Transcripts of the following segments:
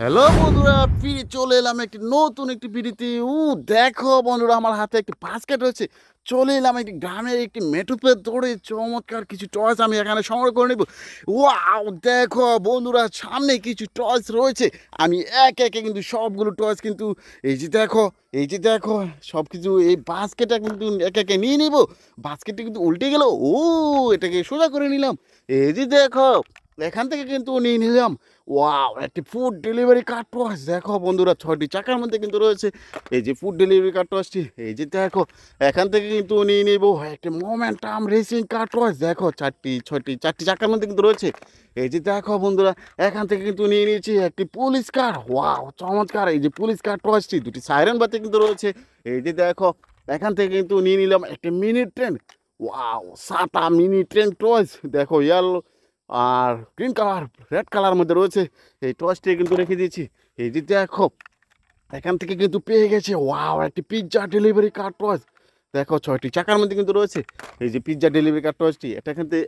Hello বন্ধুরা, ফিরে চলে এলাম একটি নতুন একটি ভিডিওতে। দেখো বন্ধুরা, আমার হাতে একটি বাস্কেট রয়েছে। চলে এলাম একটি গ্রামের একটি মেঠোপে দৌড়ে চমৎকার কিছু টয়েস আমি এখানে সংগ্রহ করে নেব। ওয়াও, দেখো বন্ধুরা, সামনে কিছু টয়েস রয়েছে। আমি একে একে কিন্তু সবগুলো টয়েস কিন্তু এই যে দেখো সব কিছু এই বাস্কেটটা কিন্তু একে একে নিয়ে নিব। বাস্কেটটা কিন্তু উল্টে গেল। এটাকে সোজা করে নিলাম। এই যে দেখো, এখান থেকে কিন্তু নিয়ে নিলাম। ওয়াও, একটি ফুড ডেলিভারি কার্ড টস। দেখো বন্ধুরা, 6টি চাকার মধ্যে কিন্তু রয়েছে এই যে ফুড ডেলিভারি কার্ড টসটি। এই যে দেখো, এখান থেকে কিন্তু নিয়ে নিব একটি মোমেন্টাম রেসিং কার্ড টস। দেখো 4টি চাকার মধ্যে কিন্তু রয়েছে। এই যে দেখো বন্ধুরা, এখান থেকে কিন্তু নিয়ে নিয়েছি একটি পুলিশ কার। ওয়াও, চমৎকার! এই যে পুলিশ কার টসটি, দুটি সাইরেন বাতি কিন্তু রয়েছে। এই যে দেখো, এখান থেকে কিন্তু নিয়ে নিলাম একটি মিনি ট্রেন। ওয়াও, 7টা মিনি ট্রেন টস। দেখো, ইয়েলো আর গ্রিন কালার, রেড কালার মধ্যে রয়েছে। এই টসটি কিন্তু রেখে দিয়েছি। এই যে দেখো, এখান থেকে কিন্তু পেয়ে গেছে ওয়াও একটি পিৎজা ডেলিভারি কার্ড টস। দেখো, 6টি চাকার মধ্যে কিন্তু রয়েছে এই যে পিৎজা ডেলিভারি কার্ড টসটি।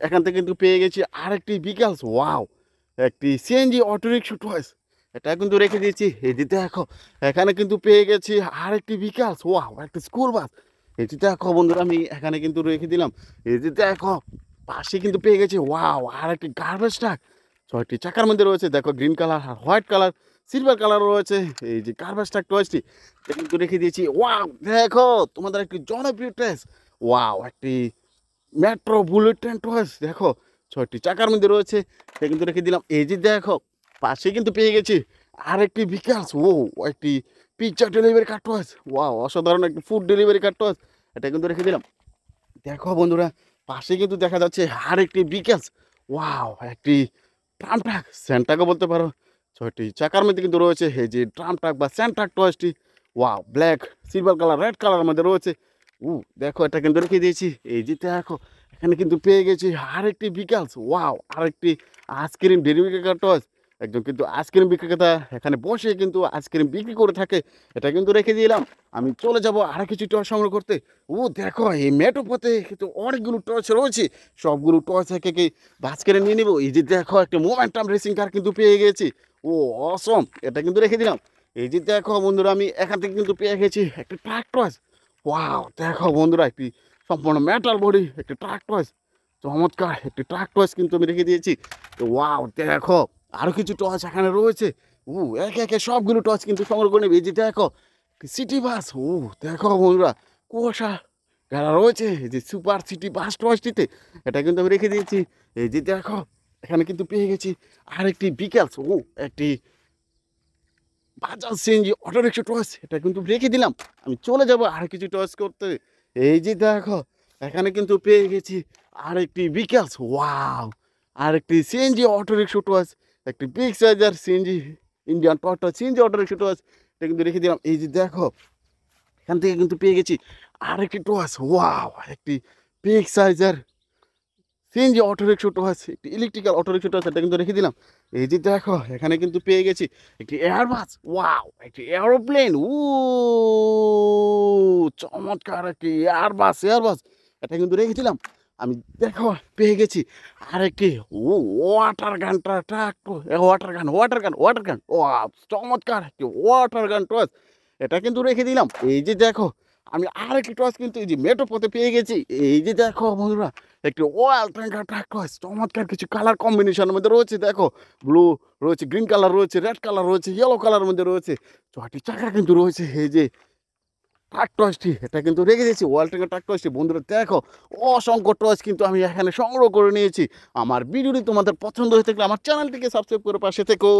এখান থেকে কিন্তু পেয়ে গেছি আরেকটি বিকালস। ওয়াও, একটি সিএনজি অটোরিক্সা টস। এটা কিন্তু রেখে দিয়েছি। এই যে দেখো, এখানে কিন্তু পেয়ে গেছি আরেকটি বিকালস। ওয়াও, একটা স্কুল বাস। এই যে দেখো বন্ধুরা, আমি এখানে কিন্তু রেখে দিলাম। এই যে দেখো, পাশে কিন্তু পেয়ে গেছি ওয়াও আর একটি গার্বেজ ট্রাক। 6টি চাকার মধ্যে রয়েছে। দেখো, গ্রিন কালার আর হোয়াইট কালার, সিলভার কালার রয়েছে। এই যে গার্বেজ ট্রাক টয়েসটি, এটা কিন্তু রেখে দিয়েছি। ওয়াও, দেখো তোমাদের একটি জনপ্রিয় টয়েস। ওয়াও, একটি মেট্রো বুলেট ট্রেন টয়েস। দেখো, 6টি চাকার মধ্যে রয়েছে। এটা কিন্তু রেখে দিলাম। এই যে দেখো, পাশে কিন্তু পেয়ে গেছি আরেকটি বিকাশ। একটি pizza delivery card toys. Wow, অসাধারণ একটি ফুড ডেলিভারি কার্ড টয়েস। এটা কিন্তু রেখে দিলাম। দেখো বন্ধুরা, পাশে কিন্তু দেখা যাচ্ছে আর একটি বিকেলস। ওয়াও, একটি ট্রাম ট্রাক, স্যান্টাকে বলতে পারো। 6টি চাকার মধ্যে কিন্তু রয়েছে এই যে ট্রাম ট্রাক বা স্যান্ট্রাক টয়েসটি। Wow, black, silver colour, red কালারের মধ্যে রয়েছে। দেখো, এটা কিন্তু রেখে দিয়েছি। এই যে দেখো, এখানে কিন্তু পেয়ে গেছি আর একটি বিকেলস। ওয়াও, আরেকটি আইসক্রিম ডেলিভারি টয়েস। একদম কিন্তু আইসক্রিম বিক্রেতা এখানে বসে কিন্তু আইসক্রিম বিক্রি করে থাকে। এটা কিন্তু রেখে দিলাম। আমি চলে যাব আরো কিছু টয় সংগ্রহ করতে। দেখো, এই মেঠো পথে কিন্তু অনেকগুলো টর্চ রয়েছে। সবগুলো টর্চ একে ভাঁজ করে নিয়ে নিব। এই যে দেখো, একটা মোমেন্টাম রেসিং কার কিন্তু পেয়ে গেছি। ও অসম! এটা কিন্তু রেখে দিলাম। এই যে দেখো বন্ধুরা, আমি এখান থেকে কিন্তু পেয়ে গেছি একটা ট্রাক টর্চ। ওয়াও, দেখো বন্ধুরা, একটি সম্পূর্ণ মেটাল বডি একটি ট্রাক টর্চ। চমৎকার একটি ট্রাক টর্চ কিন্তু আমি রেখে দিয়েছি। তো ওয়াও, দেখো আরো কিছু টর্চ এখানে রয়েছে। একে একে সবগুলো টর্চ কিন্তু সংগ্রহ করে নেবে। এই যে দেখো, সিটি বাস। দেখো বন্ধুরা, কুয়াশা ঘেরা রয়েছে এই যে সুপার সিটি বাস টয়েসটিতে। এটা কিন্তু আমি রেখে দিয়েছি। এই যে দেখো, এখানে কিন্তু পেয়ে গেছি আরেকটি বিকেলস। একটি বাজাজ সিএনজি অটোরিক্সা টয়েস। এটা কিন্তু রেখে দিলাম। আমি চলে যাব আর কিছু টয়েস করতে। এই যে দেখো, এখানে কিন্তু পেয়ে গেছি আরেকটি বিকেলস। ওয়াও, আরেকটি সিএনজি অটোরিক্সা টয়েস, একটি বিগ সাইজার সিএনজি ইন্ডিয়ান টয়টা সিএনজি অটোরিক্সা টয়েস। এটা কিন্তু রেখে দিলাম। এই যে দেখো, এখান থেকে কিন্তু পেয়ে গেছি আরেকটি টয়েস। ওয়াও, একটি বিগ সাইজের সিএনজি অটোরিক্সা টয়েস, একটি ইলেকট্রিক্যাল অটোরিক্সা টয়েস। এটা কিন্তু রেখে দিলাম। এই যে দেখো, এখানে কিন্তু পেয়ে গেছি একটি এয়ারবাস। ওয়াও, একটি এরোপ্লেন। চমৎকার একটি এয়ারবাস। এটা কিন্তু রেখে দিলাম। আমি দেখো পেয়ে গেছি আরেকটি ওয়াটার গান ট্রাক। ওয়াটার গান। চমৎকার একটি ওয়াটার গান টয়েস। এটা কিন্তু রেখে দিলাম। এই যে দেখো, আমি আরেকটি টয়েস কিন্তু এই যে মেট্রো পথে পেয়ে গেছি। এই যে দেখো বন্ধুরা, একটি ওয়াল ট্যাঙ্কার ট্রাক টয়েস। চমৎকার কিছু কালার কম্বিনেশনের মধ্যে রয়েছে। দেখো, ব্লু রয়েছে, গ্রিন কালার রয়েছে, রেড কালার রয়েছে, ইয়েলো কালারের মধ্যে রয়েছে। 6টি চাকা কিন্তু রয়েছে এই যে ট্রাক টয়েসটি। এটা কিন্তু রেখে দিয়েছি ওয়াল ট্যাঙ্কার ট্রাক টয়েসটি। বন্ধুরা দেখো, অসংখ্য টয়েস কিন্তু আমি এখানে সংগ্রহ করে নিয়েছি। আমার ভিডিওটি তোমাদের পছন্দ হয়ে থাকলে আমার চ্যানেলটিকে সাবস্ক্রাইব করে পাশে থেকো।